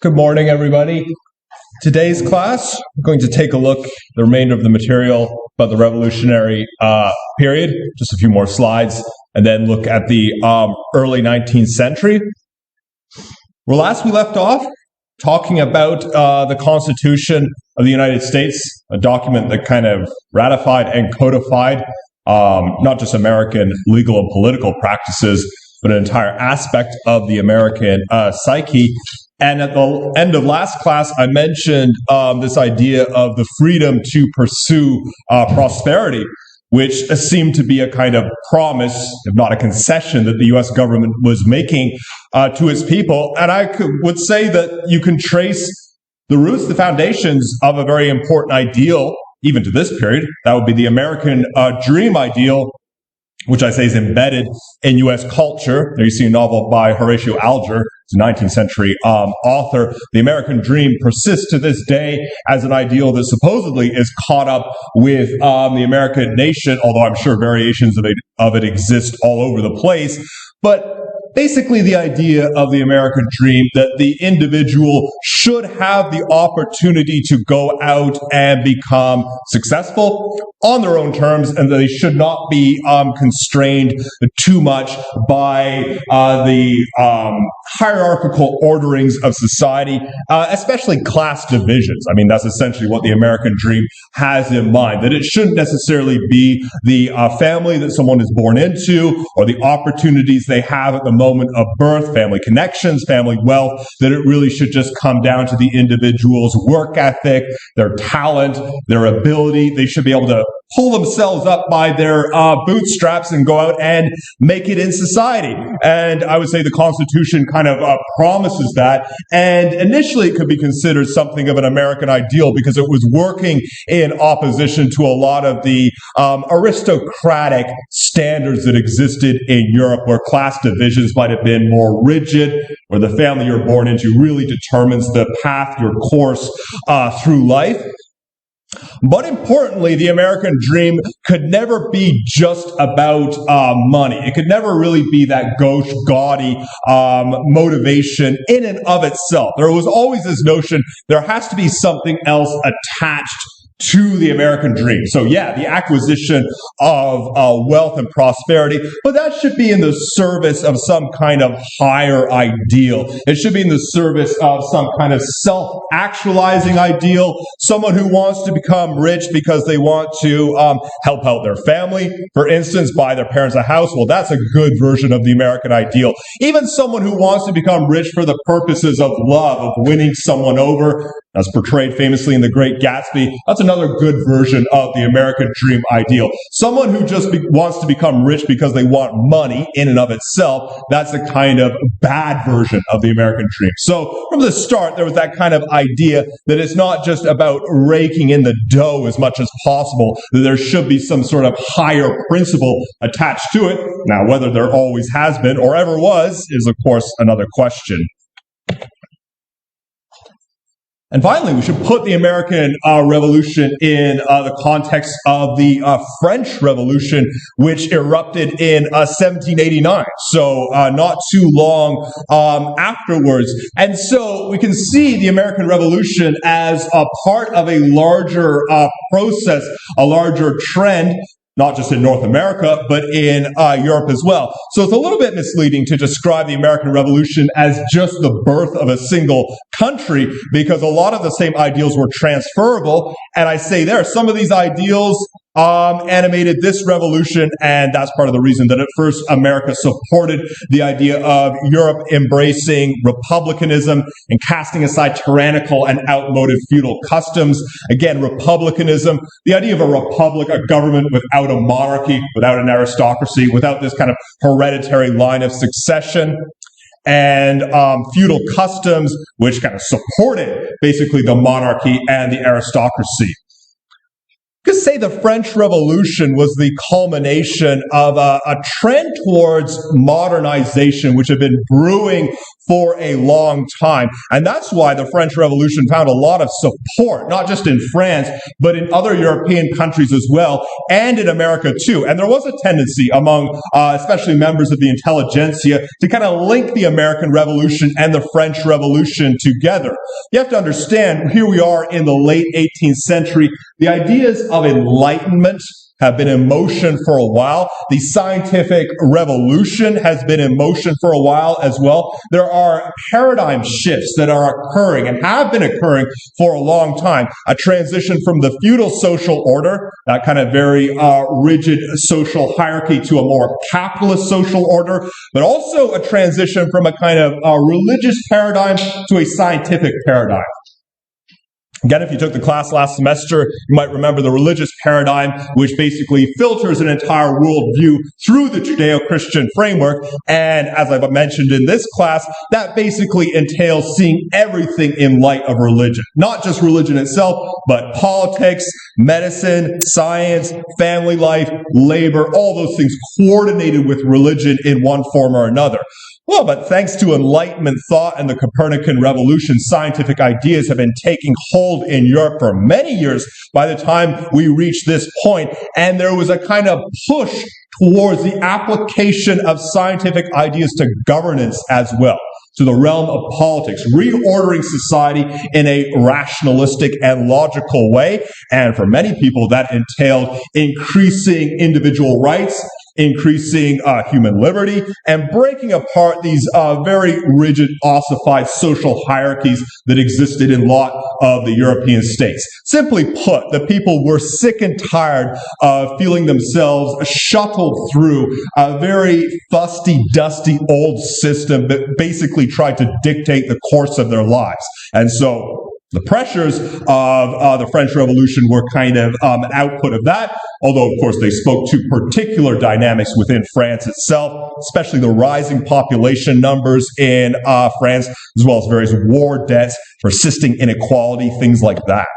Good morning, everybody. Today's class, we're going to take a look at the remainder of the material about the Revolutionary period, just a few more slides, and then look at the early 19th century. Well, last we left off talking about the Constitution of the United States, a document that kind of ratified and codified not just American legal and political practices, but an entire aspect of the American psyche. And at the end of last class, I mentioned this idea of the freedom to pursue prosperity, which seemed to be a kind of promise, if not a concession, that the U.S. government was making to its people. And I would say that you can trace the roots, the foundations of a very important ideal, even to this period. That would be the American dream ideal, which I say is embedded in U.S. culture. There you see a novel by Horatio Alger, a 19th century author. The American dream persists to this day as an ideal that supposedly is caught up with the American nation, although I'm sure variations of it exist all over the place. But basically the idea of the American dream that the individual should have the opportunity to go out and become successful on their own terms, and that they should not be constrained too much by the hierarchical orderings of society, especially class divisions. I mean, that's essentially what the American dream has in mind, that it shouldn't necessarily be the family that someone is born into or the opportunities they have at the moment of birth, family connections, family wealth, that it really should just come down to the individual's work ethic, their talent, their ability. They should be able to pull themselves up by their bootstraps and go out and make it in society. And I would say the Constitution kind of promises that. And initially it could be considered something of an American ideal because it was working in opposition to a lot of the aristocratic standards that existed in Europe, where class divisions might have been more rigid, where the family you're born into really determines the path, your course through life. But importantly, the American dream could never be just about money. It could never really be that gauche, gaudy motivation in and of itself. There was always this notion there has to be something else attached to the American dream. So yeah, the acquisition of wealth and prosperity, but that should be in the service of some kind of higher ideal. It should be in the service of some kind of self-actualizing ideal, someone who wants to become rich because they want to help out their family, for instance, buy their parents a house. Well, that's a good version of the American ideal. Even someone who wants to become rich for the purposes of love, of winning someone over, as portrayed famously in The Great Gatsby, that's another good version of the American dream ideal. Someone who just wants to become rich because they want money in and of itself, that's a kind of bad version of the American dream. So from the start, there was that kind of idea that it's not just about raking in the dough as much as possible, that there should be some sort of higher principle attached to it. Now, whether there always has been or ever was is, of course, another question. And finally, we should put the American Revolution in the context of the French Revolution, which erupted in 1789, so not too long afterwards. And so we can see the American Revolution as a part of a larger process, a larger trend, not just in North America, but in Europe as well. So it's a little bit misleading to describe the American Revolution as just the birth of a single country, because a lot of the same ideals were transferable. And I say there, some of these ideals animated this revolution, and that's part of the reason that at first America supported the idea of Europe embracing republicanism and casting aside tyrannical and outmoded feudal customs. Again, republicanism, the idea of a republic, a government without a monarchy, without an aristocracy, without this kind of hereditary line of succession, and feudal customs, which kind of supported basically the monarchy and the aristocracy. You could say the French Revolution was the culmination of a trend towards modernization, which had been brewing for a long time. And that's why the French Revolution found a lot of support, not just in France, but in other European countries as well, and in America too. And there was a tendency among especially members of the intelligentsia to kind of link the American Revolution and the French Revolution together. You have to understand, here we are in the late 18th century, the ideas of enlightenment have been in motion for a while. The scientific revolution has been in motion for a while as well. There are paradigm shifts that are occurring and have been occurring for a long time. A transition from the feudal social order, that kind of very rigid social hierarchy, to a more capitalist social order, but also a transition from a kind of religious paradigm to a scientific paradigm. Again, if you took the class last semester, you might remember the religious paradigm, which basically filters an entire worldview through the Judeo-Christian framework. And as I've mentioned in this class, that basically entails seeing everything in light of religion. Not just religion itself, but politics, medicine, science, family life, labor, all those things coordinated with religion in one form or another. Well, but thanks to Enlightenment thought and the Copernican revolution, scientific ideas have been taking hold in Europe for many years by the time we reached this point, and there was a kind of push towards the application of scientific ideas to governance as well, to the realm of politics, reordering society in a rationalistic and logical way. And for many people, that entailed increasing individual rights, increasing human liberty, and breaking apart these very rigid, ossified social hierarchies that existed in a lot of the European states. Simply put, the people were sick and tired of feeling themselves shuttled through a very fusty, dusty old system that basically tried to dictate the course of their lives. And so the pressures of the French Revolution were kind of an output of that, although, of course, they spoke to particular dynamics within France itself, especially the rising population numbers in France, as well as various war debts, persisting inequality, things like that.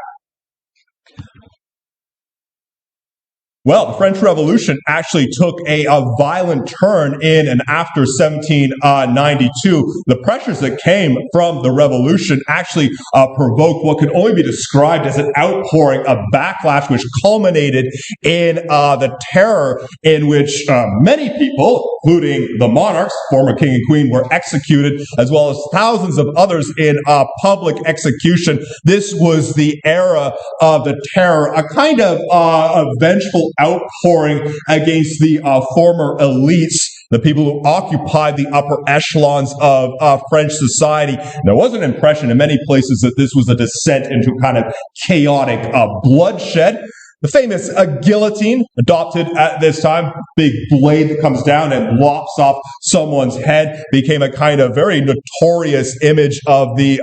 Well, the French Revolution actually took a violent turn in and after 1792. The pressures that came from the revolution actually provoked what could only be described as an outpouring of backlash, which culminated in the terror in which many people, including the monarchs, former king and queen, were executed, as well as thousands of others in public execution. This was the era of the terror, a kind of a vengeful outpouring against the former elites, the people who occupied the upper echelons of French society. There was an impression in many places that this was a descent into kind of chaotic bloodshed. The famous guillotine, adopted at this time, big blade that comes down and lops off someone's head, became a kind of very notorious image of the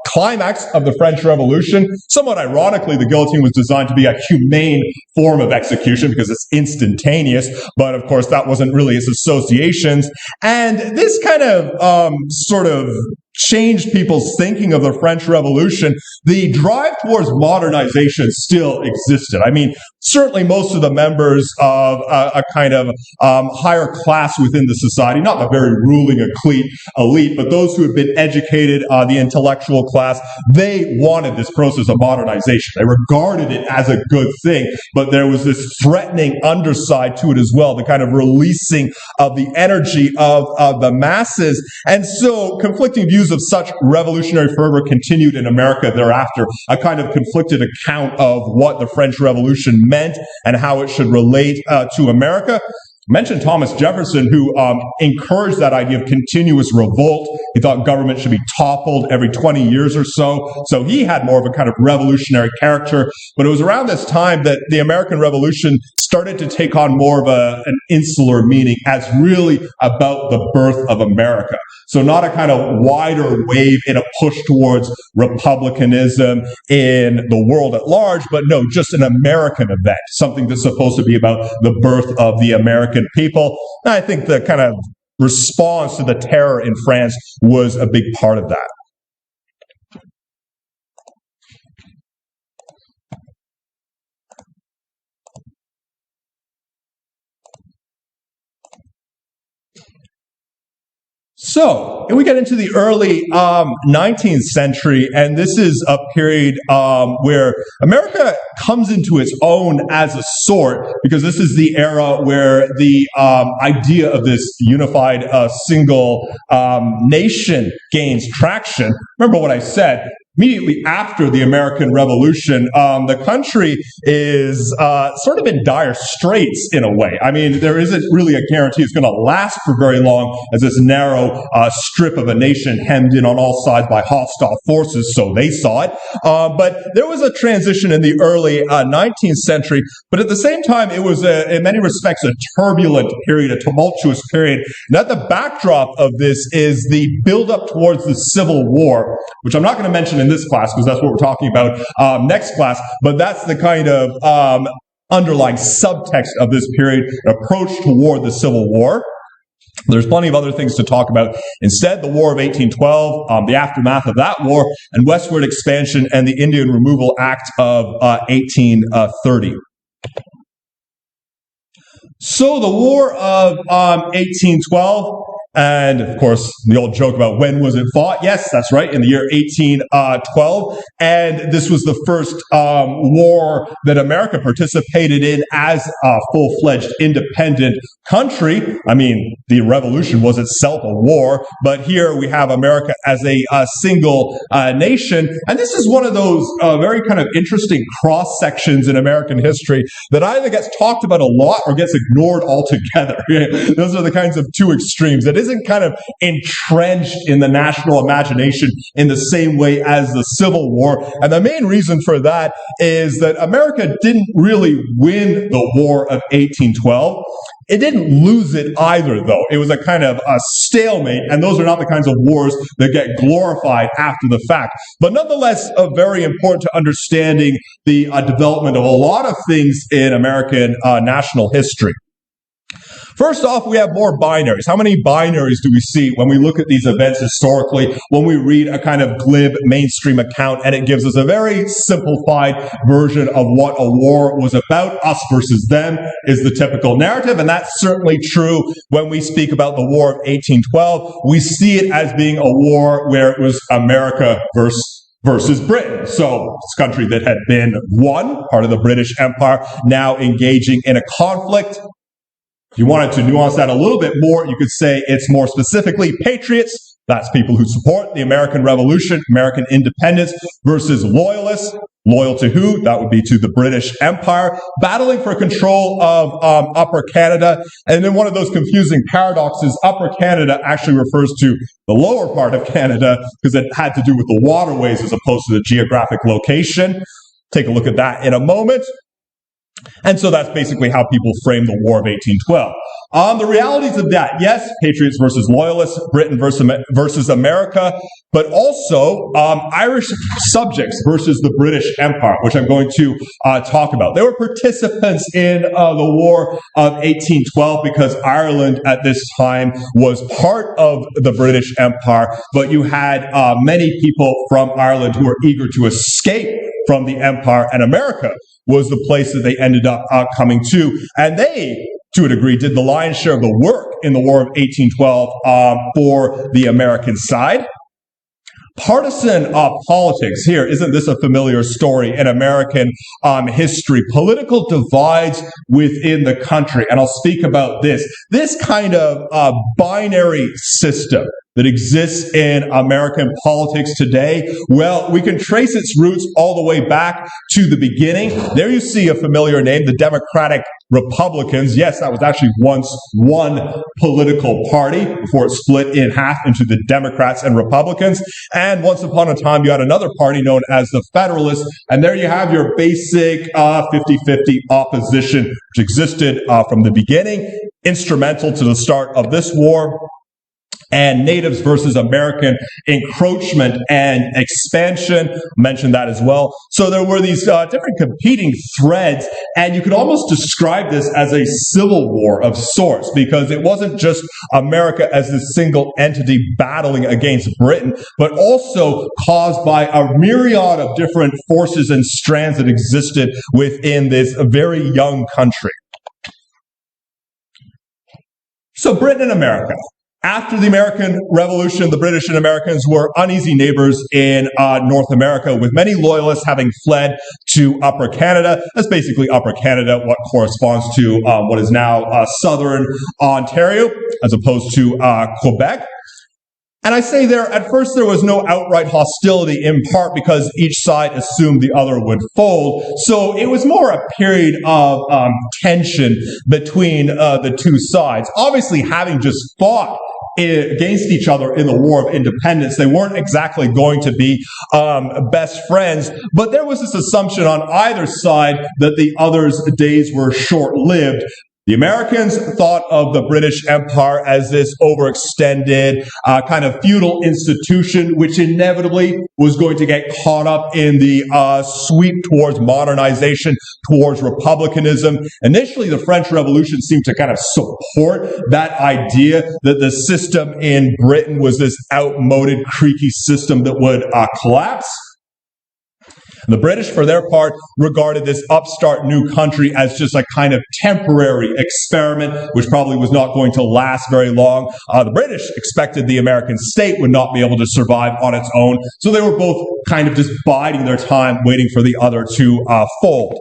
climax of the French Revolution. Somewhat ironically, the guillotine was designed to be a humane form of execution because it's instantaneous, but of course that wasn't really its associations. And this kind of sort of changed people's thinking of the French Revolution. The drive towards modernization still existed. I mean, certainly most of the members of a kind of higher class within the society, not the very ruling elite, but those who had been educated, the intellectual class, they wanted this process of modernization. They regarded it as a good thing, but there was this threatening underside to it as well, the kind of releasing of the energy of the masses. And so conflicting views of such revolutionary fervor continued in America thereafter, a kind of conflicted account of what the French Revolution meant and how it should relate to America. I mentioned Thomas Jefferson, who encouraged that idea of continuous revolt. He thought government should be toppled every 20 years or so. So he had more of a kind of revolutionary character. But it was around this time that the American Revolution started to take on more of an insular meaning as really about the birth of America. So not a kind of wider wave in a push towards republicanism in the world at large, but no, just an American event, something that's supposed to be about the birth of the American people. And I think the kind of response to the terror in France was a big part of that. So, we get into the early 19th century, and this is a period where America comes into its own as a sort, because this is the era where the idea of this unified single nation gains traction. Remember what I said. Immediately after the American Revolution, the country is sort of in dire straits in a way. I mean, there isn't really a guarantee it's going to last for very long as this narrow strip of a nation hemmed in on all sides by hostile forces, so they saw it. But there was a transition in the early 19th century, but at the same time, it was, in many respects, a turbulent period, a tumultuous period. And at the backdrop of this is the buildup towards the Civil War, which I'm not going to mention in this class because that's what we're talking about next class, but that's the kind of underlying subtext of this period, approach toward the Civil War. There's plenty of other things to talk about. Instead, the War of 1812, the aftermath of that war, and westward expansion and the Indian Removal Act of 1830. So the War of 1812, and of course, the old joke about when was it fought? Yes, that's right, in the year 1812. And this was the first war that America participated in as a full-fledged independent country. I mean, the Revolution was itself a war, but here we have America as a single nation. And this is one of those very kind of interesting cross-sections in American history that either gets talked about a lot or gets ignored altogether. Those are the kinds of two extremes. It isn't kind of entrenched in the national imagination in the same way as the Civil War. And the main reason for that is that America didn't really win the War of 1812. It didn't lose it either, though. It was a kind of a stalemate, and those are not the kinds of wars that get glorified after the fact. But nonetheless, very important to understanding the development of a lot of things in American national history. First off, we have more binaries. How many binaries do we see when we look at these events historically, when we read a kind of glib mainstream account, and it gives us a very simplified version of what a war was about? Us versus them is the typical narrative, and that's certainly true when we speak about the War of 1812. We see it as being a war where it was America versus Britain. So this country that had been one, part of the British Empire, now engaging in a conflict. If you wanted to nuance that a little bit more, you could say it's more specifically patriots. That's people who support the American Revolution, American independence, versus loyalists. Loyal to who? That would be to the British Empire, battling for control of Upper Canada. And then one of those confusing paradoxes, Upper Canada actually refers to the lower part of Canada because it had to do with the waterways as opposed to the geographic location. Take a look at that in a moment. And so that's basically how people frame the War of 1812. The realities of that, yes, patriots versus loyalists, Britain versus America, but also Irish subjects versus the British Empire, which I'm going to talk about. They were participants in the War of 1812 because Ireland at this time was part of the British Empire, but you had many people from Ireland who were eager to escape from the empire, and America was the place that they ended up coming to. And they, to a degree, did the lion's share of the work in the War of 1812 for the American side. Partisan politics here, isn't this a familiar story in American history? Political divides within the country, and I'll speak about this. This kind of binary system that exists in American politics today, well, we can trace its roots all the way back to the beginning. There you see a familiar name, the Democratic Republicans. Yes, that was actually once one political party before it split in half into the Democrats and Republicans. And once upon a time, you had another party known as the Federalists. And there you have your basic 50-50 opposition, which existed from the beginning, instrumental to the start of this war. And natives versus American encroachment and expansion. Mentioned that as well. So there were these different competing threads, and you could almost describe this as a civil war of sorts, because it wasn't just America as this single entity battling against Britain, but also caused by a myriad of different forces and strands that existed within this very young country. So Britain and America. After the American Revolution, the British and Americans were uneasy neighbors in North America, with many loyalists having fled to Upper Canada. That's basically Upper Canada, what corresponds to what is now southern Ontario, as opposed to Quebec. And I say there, at first there was no outright hostility, in part because each side assumed the other would fold. So it was more a period of tension between the two sides. Obviously, having just fought against each other in the War of Independence, they weren't exactly going to be best friends, but there was this assumption on either side that the other's days were short-lived. The Americans thought of the British Empire as this overextended kind of feudal institution, which inevitably was going to get caught up in the sweep towards modernization, towards republicanism. Initially, the French Revolution seemed to kind of support that idea that the system in Britain was this outmoded, creaky system that would collapse. The British, for their part, regarded this upstart new country as just a kind of temporary experiment, which probably was not going to last very long. The British expected the American state would not be able to survive on its own, so they were both kind of just biding their time, waiting for the other to fold.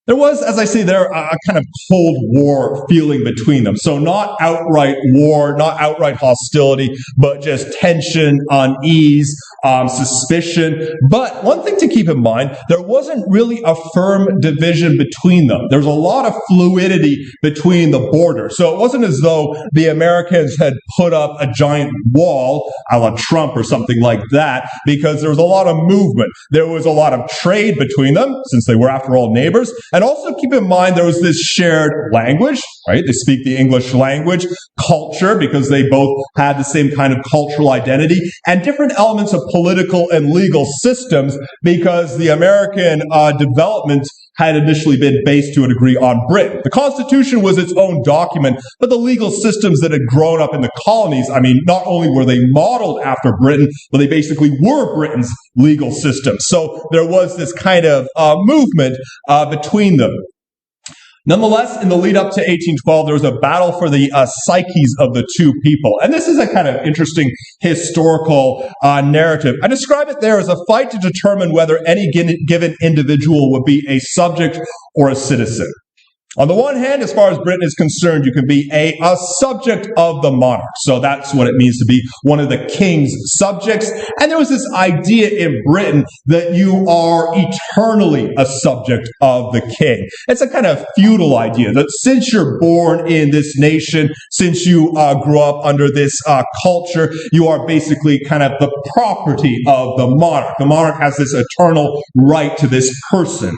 There was, as I say there, a kind of Cold War feeling between them. So not outright war, not outright hostility, but just tension, unease, suspicion. But one thing to keep in mind, there wasn't really a firm division between them. There's a lot of fluidity between the border. So it wasn't as though the Americans had put up a giant wall, a la Trump or something like that, because there was a lot of movement. There was a lot of trade between them, since they were, after all, neighbors. And also keep in mind there was this shared language, right? They speak the English language, culture, because they both had the same kind of cultural identity, and different elements of political and legal systems, because the American development had initially been based to a degree on Britain. The Constitution was its own document, but the legal systems that had grown up in the colonies, I mean, not only were they modeled after Britain, but they basically were Britain's legal system. So there was this kind of movement between them. Nonetheless, in the lead up to 1812, there was a battle for the psyches of the two people. And this is a kind of interesting historical narrative. I describe it there as a fight to determine whether any given individual would be a subject or a citizen. On the one hand, as far as Britain is concerned, you can be a subject of the monarch. So that's what it means to be one of the king's subjects. And there was this idea in Britain that you are eternally a subject of the king. It's a kind of feudal idea that since you're born in this nation, since you grew up under this culture, you are basically kind of the property of the monarch. The monarch has this eternal right to this person.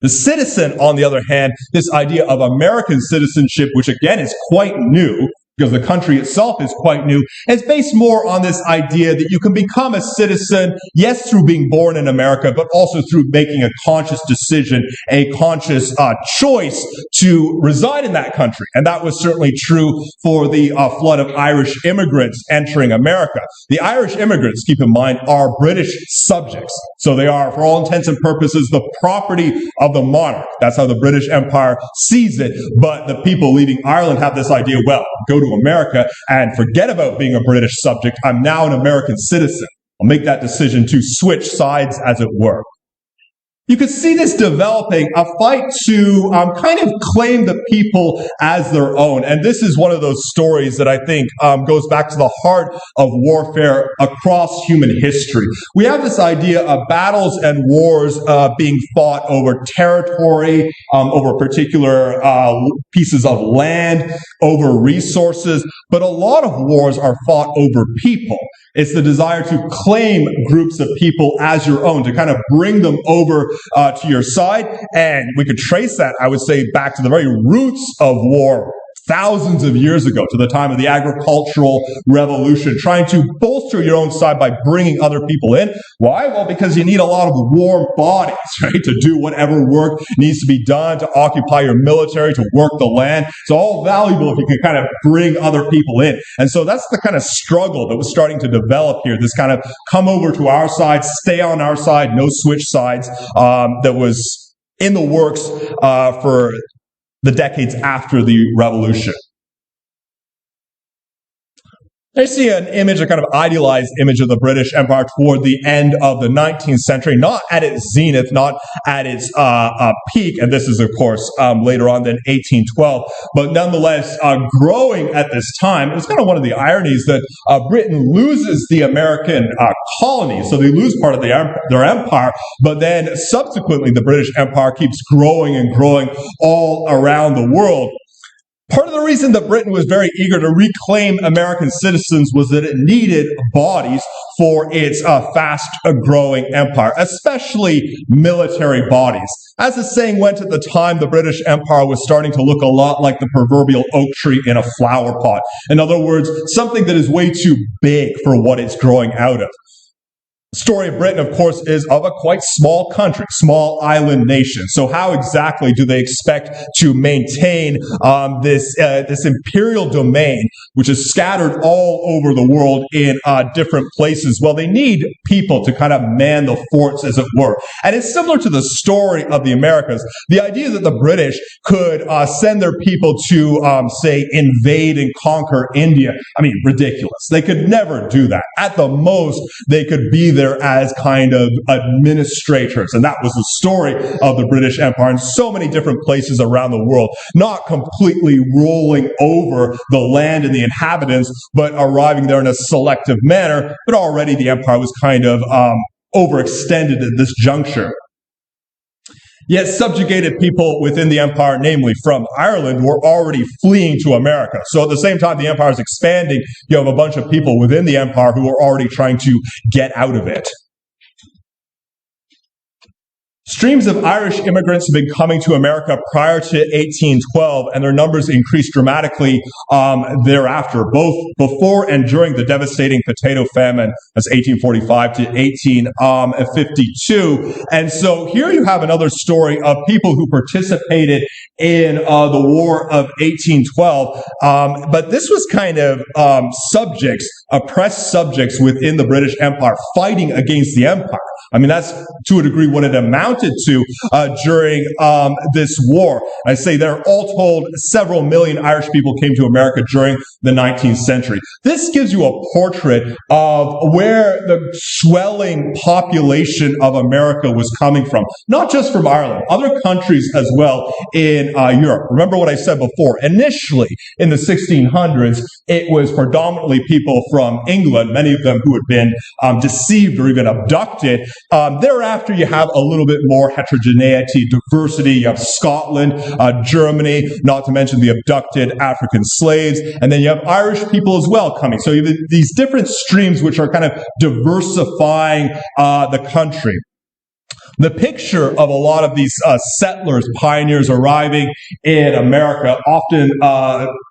The citizen, on the other hand, this idea of American citizenship, which again is quite new, because the country itself is quite new, is based more on this idea that you can become a citizen, yes, through being born in America, but also through making a conscious decision, a conscious choice to reside in that country. And that was certainly true for the flood of Irish immigrants entering America. The Irish immigrants, keep in mind, are British subjects. So they are, for all intents and purposes, the property of the monarch. That's how the British Empire sees it. But the people leaving Ireland have this idea, well, go to America and forget about being a British subject. I'm now an American citizen. I'll make that decision to switch sides, as it were. You could see this developing, a fight to kind of claim the people as their own. And this is one of those stories that I think goes back to the heart of warfare across human history. We have this idea of battles and wars being fought over territory, over particular pieces of land, over resources. But a lot of wars are fought over people. It's the desire to claim groups of people as your own, to kind of bring them over to your side. And we could trace that, I would say, back to the very roots of war, thousands of years ago, to the time of the agricultural revolution, trying to bolster your own side by bringing other people in. Why? Well, because you need a lot of warm bodies, right, to do whatever work needs to be done, to occupy your military, to work the land. It's all valuable if you can kind of bring other people in. And so that's the kind of struggle that was starting to develop here, this kind of come over to our side, stay on our side, no switch sides, that was in the works for the decades after the revolution. I see an image, a kind of idealized image of the British Empire toward the end of the 19th century, not at its zenith, not at its peak, and this is, of course, later on than 1812, but nonetheless growing at this time. It's kind of one of the ironies that Britain loses the American colonies, so they lose part of their empire, but then subsequently the British Empire keeps growing and growing all around the world. Part of the reason that Britain was very eager to reclaim American citizens was that it needed bodies for its fast-growing empire, especially military bodies. As the saying went at the time, the British Empire was starting to look a lot like the proverbial oak tree in a flower pot. In other words, something that is way too big for what it's growing out of. The story of Britain, of course, is of a quite small country, small island nation. So how exactly do they expect to maintain this imperial domain, which is scattered all over the world in different places? Well, they need people to kind of man the forts, as it were. And it's similar to the story of the Americas. The idea that the British could send their people to, say, invade and conquer India, I mean, ridiculous. They could never do that. At the most, they could be there as kind of administrators. And that was the story of the British Empire in so many different places around the world, not completely rolling over the land and the inhabitants, but arriving there in a selective manner. But already the empire was kind of overextended at this juncture. Yet subjugated people within the empire, namely from Ireland, were already fleeing to America. So at the same time the empire is expanding, you have a bunch of people within the empire who are already trying to get out of it. Streams of Irish immigrants have been coming to America prior to 1812, and their numbers increased dramatically thereafter, both before and during the devastating potato famine, that's 1845 to 1852. And so here you have another story of people who participated in the War of 1812, but this was kind of subjects, oppressed subjects within the British Empire fighting against the empire. I mean, that's to a degree what it amounted to during this war. I say there, all told, several million Irish people came to America during the 19th century. This gives you a portrait of where the swelling population of America was coming from, not just from Ireland, other countries as well in Europe. Remember what I said before. Initially, in the 1600s, it was predominantly people from England, many of them who had been deceived or even abducted. Thereafter, you have a little bit more heterogeneity, diversity. You have Scotland, Germany, not to mention the abducted African slaves. And then you have Irish people as well coming. So you have these different streams which are kind of diversifying the country. The picture of a lot of these settlers, pioneers arriving in America often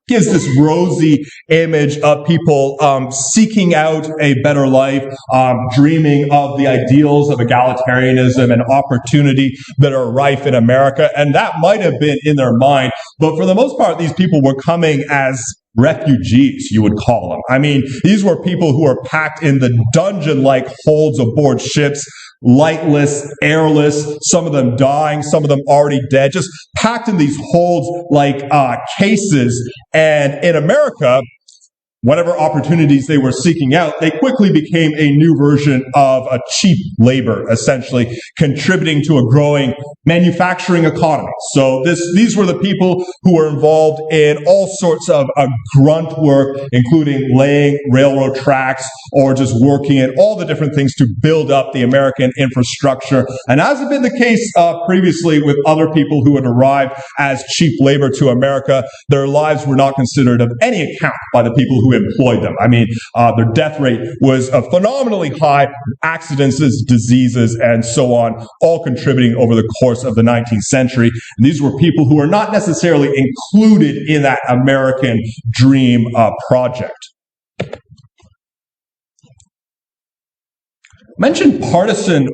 gives this rosy image of people seeking out a better life, dreaming of the ideals of egalitarianism and opportunity that are rife in America. And that might have been in their mind. But for the most part, these people were coming as refugees, you would call them. I mean, these were people who were packed in the dungeon-like holds aboard ships, lightless, airless, some of them dying, some of them already dead, just packed in these holds like cases. And in America, whatever opportunities they were seeking out, they quickly became a new version of a cheap labor, essentially contributing to a growing manufacturing economy. So these were the people who were involved in all sorts of grunt work, including laying railroad tracks or just working at all the different things to build up the American infrastructure. And as had been the case previously with other people who had arrived as cheap labor to America, their lives were not considered of any account by the people who employed them. I mean, their death rate was phenomenally high, accidents, diseases, and so on, all contributing over the course of the 19th century. And these were people who are not necessarily included in that American dream project. Mention partisan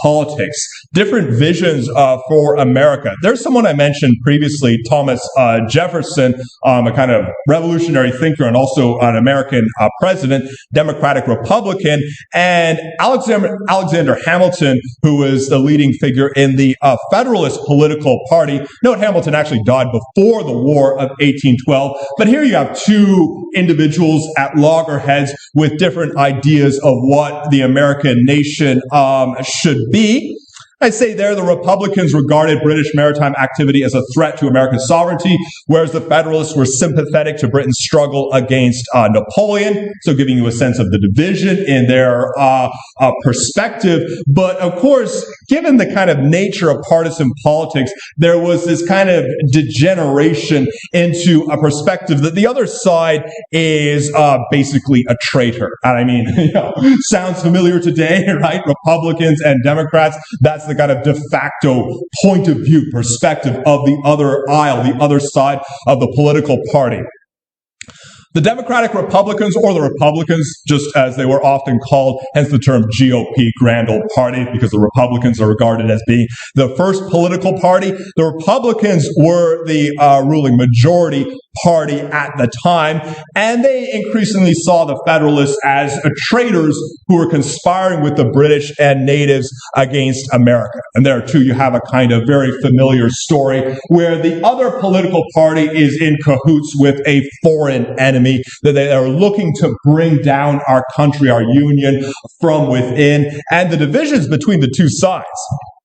politics. different visions for America. There's someone I mentioned previously, Thomas Jefferson, a kind of revolutionary thinker and also an American president, Democratic Republican, and Alexander Hamilton, who was the leading figure in the Federalist political party. Note Hamilton actually died before the War of 1812, but here you have two individuals at loggerheads with different ideas of what the American nation should be. I'd say there the Republicans regarded British maritime activity as a threat to American sovereignty, whereas the Federalists were sympathetic to Britain's struggle against Napoleon, so giving you a sense of the division in their perspective. But of course, given the kind of nature of partisan politics, there was this kind of degeneration into a perspective that the other side is basically a traitor. And I mean, sounds familiar today, right? Republicans and Democrats, that's the kind of de facto point of view perspective of the other aisle, the other side of the political party. The Democratic Republicans, or the Republicans, just as they were often called, hence the term GOP, Grand Old Party, because the Republicans are regarded as being the first political party. The Republicans were the ruling majority party at the time, and they increasingly saw the Federalists as traitors who were conspiring with the British and natives against America. And there too you have a kind of very familiar story where the other political party is in cahoots with a foreign enemy, that they are looking to bring down our country, our union from within, and the divisions between the two sides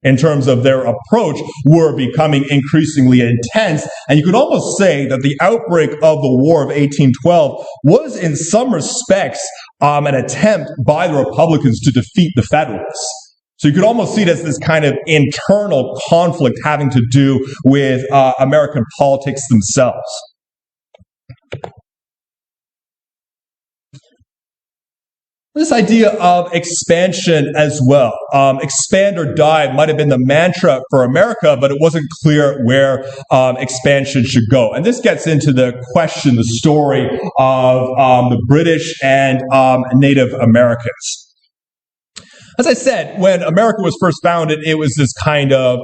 in terms of their approach were becoming increasingly intense. And you could almost say that the outbreak of the War of 1812 was in some respects an attempt by the Republicans to defeat the Federalists. So you could almost see it as this kind of internal conflict having to do with American politics themselves. This idea of expansion as well. Expand or die might have been the mantra for America, but it wasn't clear where expansion should go. And this gets into the question, the story of the British and Native Americans. As I said, when America was first founded, it was this kind of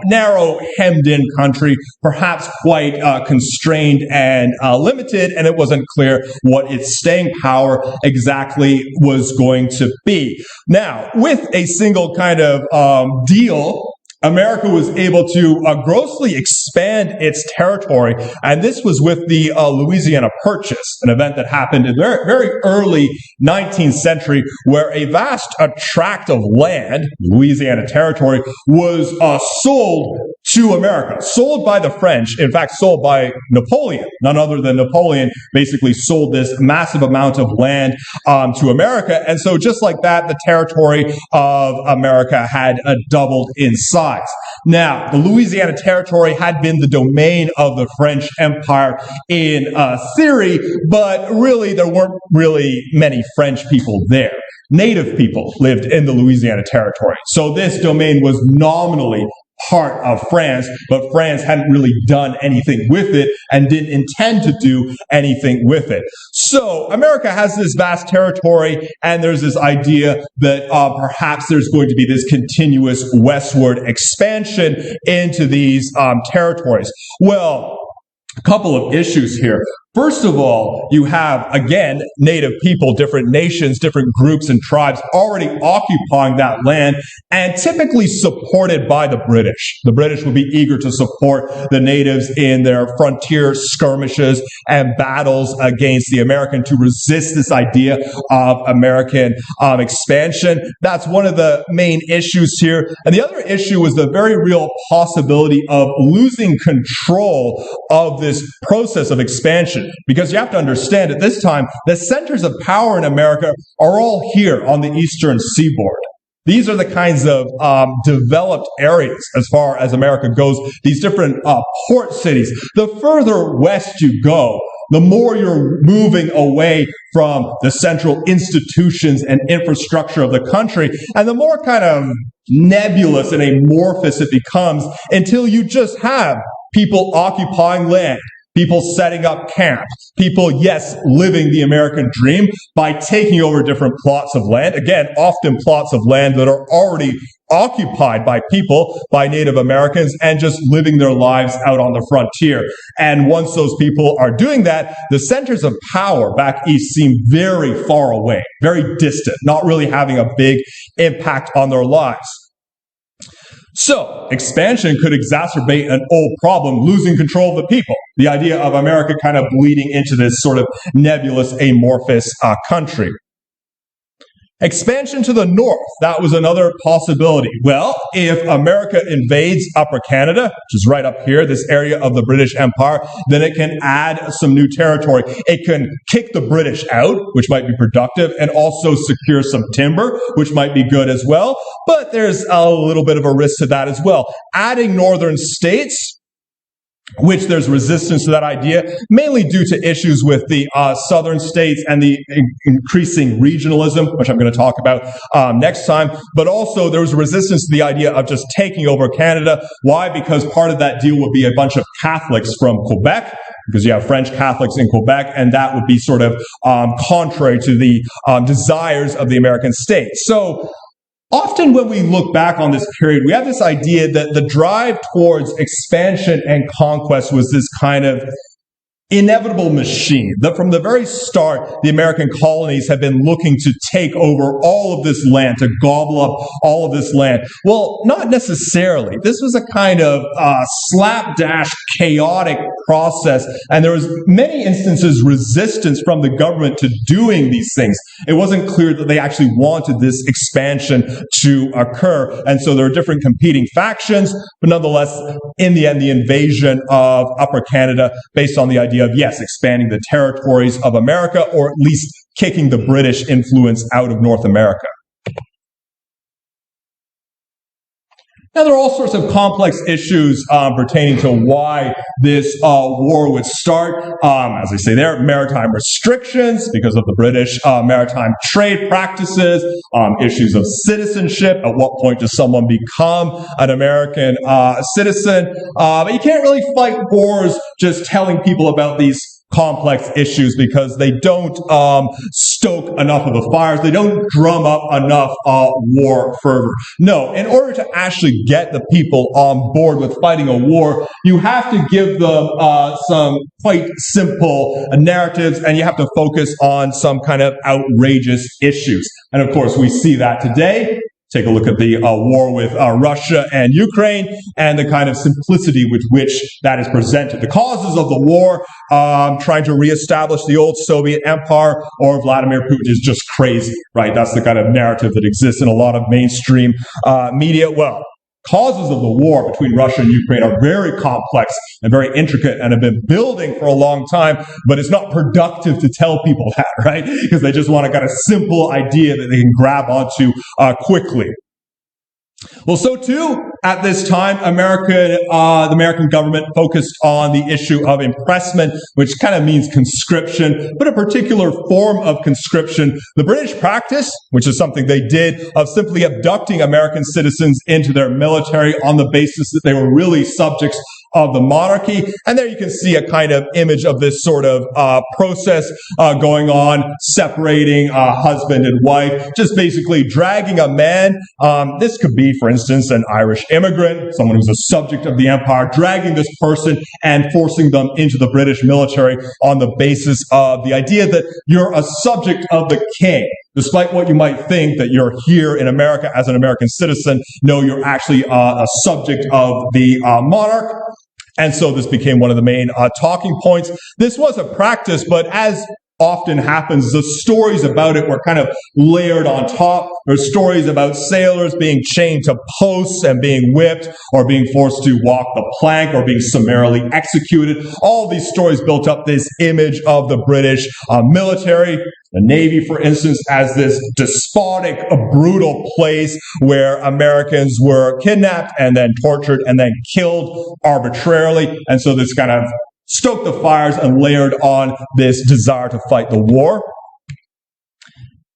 narrow, hemmed-in country, perhaps quite constrained and limited, and it wasn't clear what its staying power exactly was going to be. Now, with a single kind of deal, America was able to grossly expand its territory, and this was with the Louisiana Purchase, an event that happened in the very, very early 19th century, where a vast tract of land, Louisiana Territory, was sold to America, sold by the French, in fact, sold by Napoleon. None other than Napoleon basically sold this massive amount of land to America, and so just like that, the territory of America had doubled in size. Now, the Louisiana Territory had been the domain of the French Empire in theory, but really there weren't really many French people there. Native people lived in the Louisiana Territory. So this domain was nominally part of France, but France hadn't really done anything with it and didn't intend to do anything with it. So America has this vast territory, and there's this idea that perhaps there's going to be this continuous westward expansion into these territories. Well, a couple of issues here. First of all, you have, again, native people, different nations, different groups and tribes already occupying that land and typically supported by the British. The British would be eager to support the natives in their frontier skirmishes and battles against the American to resist this idea of American expansion. That's one of the main issues here. And the other issue was the very real possibility of losing control of this process of expansion. Because you have to understand, at this time, the centers of power in America are all here on the eastern seaboard. These are the kinds of developed areas as far as America goes, these different port cities. The further west you go, the more you're moving away from the central institutions and infrastructure of the country, and the more kind of nebulous and amorphous it becomes until you just have people occupying land, people setting up camp, people, yes, living the American dream by taking over different plots of land. Again, often plots of land that are already occupied by people, by Native Americans, and just living their lives out on the frontier. And once those people are doing that, the centers of power back east seem very far away, very distant, not really having a big impact on their lives. So, expansion could exacerbate an old problem, losing control of the people. The idea of America kind of bleeding into this sort of nebulous, amorphous country. Expansion to the north, that was another possibility. Well, if America invades Upper Canada, which is right up here, this area of the British Empire, then it can add some new territory. It can kick the British out, which might be productive, and also secure some timber, which might be good as well. But there's a little bit of a risk to that as well. Adding northern states, which there's resistance to that idea, mainly due to issues with the southern states and the increasing regionalism, which I'm going to talk about next time. But also there was resistance to the idea of just taking over Canada. Why? Because part of that deal would be a bunch of Catholics from Quebec, because you have French Catholics in Quebec, and that would be sort of contrary to the desires of the American state. So often when we look back on this period, we have this idea that the drive towards expansion and conquest was this kind of inevitable machine, that from the very start, the American colonies have been looking to take over all of this land, to gobble up all of this land. Well, not necessarily. This was a kind of slapdash, chaotic process, and there was many instances resistance from the government to doing these things. It wasn't clear that they actually wanted this expansion to occur, and so there are different competing factions, but nonetheless, in the end, the invasion of Upper Canada, based on the idea of, yes, expanding the territories of America, or at least kicking the British influence out of North America. Now, there are all sorts of complex issues pertaining to why this war would start. As I say there, maritime restrictions because of the British maritime trade practices, issues of citizenship. At what point does someone become an American citizen? But you can't really fight wars just telling people about these complex issues, because they don't stoke enough of the fires. They don't drum up enough war fervor. No, in order to actually get the people on board with fighting a war, you have to give them some quite simple narratives, and you have to focus on some kind of outrageous issues. And of course, we see that today. Take a look at the war with Russia and Ukraine, and the kind of simplicity with which that is presented. The causes of the war, trying to reestablish the old Soviet empire, or Vladimir Putin is just crazy, right? That's the kind of narrative that exists in a lot of mainstream media. Well, causes of the war between Russia and Ukraine are very complex and very intricate and have been building for a long time, but it's not productive to tell people that, right? Because they just want a kind of simple idea that they can grab onto quickly. Well, so too, at this time, the American government focused on the issue of impressment, which kind of means conscription, but a particular form of conscription. The British practice, which is something they did, of simply abducting American citizens into their military on the basis that they were really subjects of the monarchy. And there you can see a kind of image of this sort of process going on, separating husband and wife, just basically dragging a man. This could be, for instance, an Irish immigrant, someone who's a subject of the empire, dragging this person and forcing them into the British military on the basis of the idea that you're a subject of the king. Despite what you might think that you're here in America as an American citizen, no, you're actually a subject of the monarch. And so this became one of the main talking points. This was a practice, but as often happens, the stories about it were kind of layered on top. There's stories about sailors being chained to posts and being whipped, or being forced to walk the plank, or being summarily executed. All these stories built up this image of the British military, the Navy, for instance, as this despotic, brutal place where Americans were kidnapped and then tortured and then killed arbitrarily. And so this kind of stoked the fires and layered on this desire to fight the war.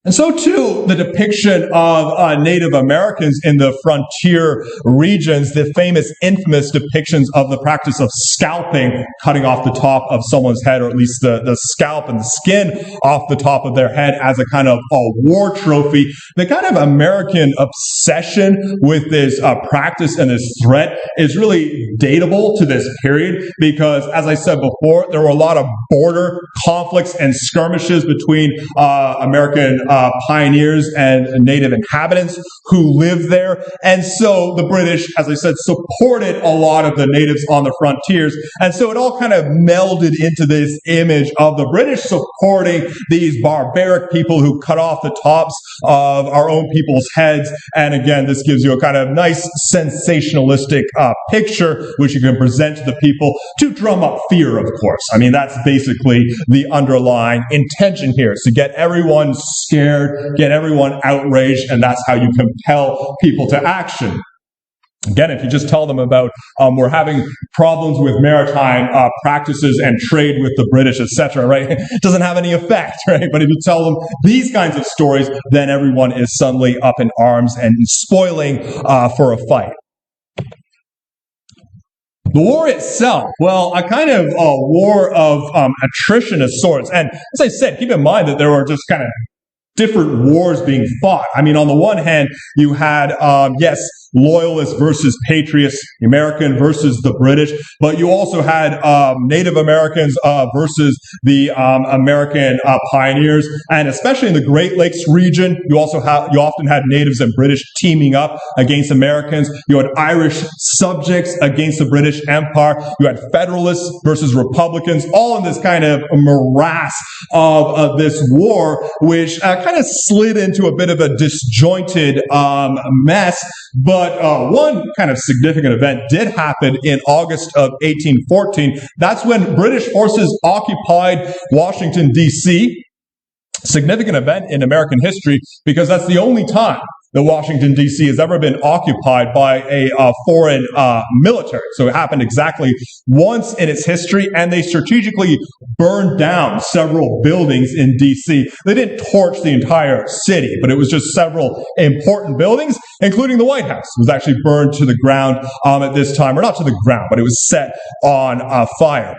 And so, too, the depiction of Native Americans in the frontier regions, the famous, infamous depictions of the practice of scalping, cutting off the top of someone's head, or at least the scalp and the skin off the top of their head as a kind of a war trophy. The kind of American obsession with this practice and this threat is really datable to this period because, as I said before, there were a lot of border conflicts and skirmishes between American pioneers and native inhabitants who lived there. And so the British, as I said, supported a lot of the natives on the frontiers. And so it all kind of melded into this image of the British supporting these barbaric people who cut off the tops of our own people's heads. And again, this gives you a kind of nice sensationalistic picture, which you can present to the people to drum up fear, of course. I mean, that's basically the underlying intention here, is to get everyone scared, get everyone outraged, and that's how you compel people to action. Again, if you just tell them about we're having problems with maritime practices and trade with the British, etc., right, it doesn't have any effect, right? But if you tell them these kinds of stories, then everyone is suddenly up in arms and spoiling for a fight. The war itself, well, a kind of war of attrition of sorts. And as I said, keep in mind that there were just kind of different wars being fought. I mean, on the one hand, you had, yes, loyalists versus patriots, American versus the British, but you also had Native Americans versus the American pioneers, and especially in the Great Lakes region, you often had natives and British teaming up against Americans. You had Irish subjects against the British Empire. You had Federalists versus Republicans, all in this kind of morass of this war, which kind of slid into a bit of a disjointed mess. But one kind of significant event did happen in August of 1814. That's when British forces occupied Washington, D.C. Significant event in American history because that's the only time that Washington, D.C. has ever been occupied by a foreign military. So it happened exactly once in its history, and they strategically burned down several buildings in D.C. They didn't torch the entire city, but it was just several important buildings, including the White House. It was actually burned to the ground at this time, or not to the ground, but it was set on fire.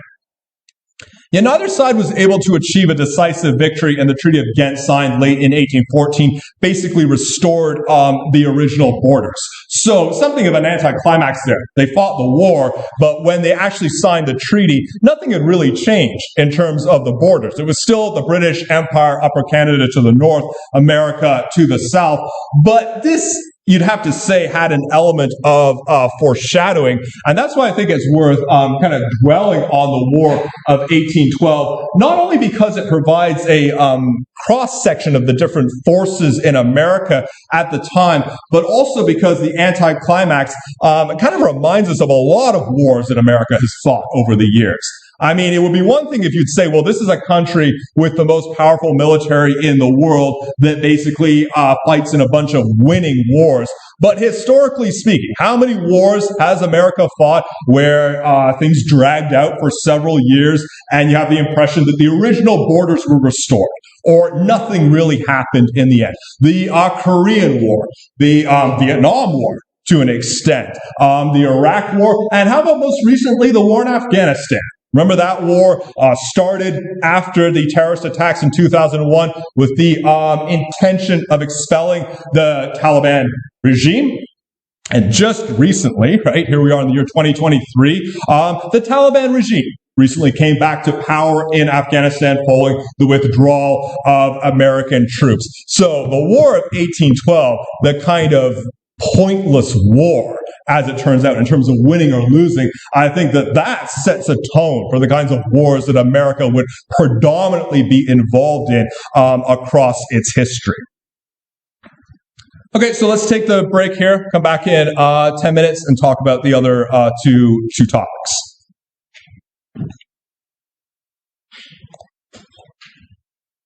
Yet neither side was able to achieve a decisive victory, and the Treaty of Ghent, signed late in 1814, basically restored the original borders. So something of an anticlimax there. They fought the war, but when they actually signed the treaty, nothing had really changed in terms of the borders. It was still the British Empire, Upper Canada to the north, America to the south, but this, you'd have to say, had an element of foreshadowing. And that's why I think it's worth kind of dwelling on the War of 1812, not only because it provides a cross-section of the different forces in America at the time, but also because the anticlimax kind of reminds us of a lot of wars that America has fought over the years. I mean, it would be one thing if you'd say, well, this is a country with the most powerful military in the world that basically fights in a bunch of winning wars. But historically speaking, how many wars has America fought where things dragged out for several years and you have the impression that the original borders were restored, or nothing really happened in the end? The Korean War, the Vietnam War, to an extent, the Iraq War, and how about most recently the war in Afghanistan? Remember that war started after the terrorist attacks in 2001 with the intention of expelling the Taliban regime. And just recently, right, here we are in the year 2023, the Taliban regime recently came back to power in Afghanistan following the withdrawal of American troops. So the War of 1812, the kind of pointless war, as it turns out, in terms of winning or losing, I think that sets a tone for the kinds of wars that America would predominantly be involved in across its history. Okay, so let's take the break here, come back in 10 minutes and talk about the other two topics.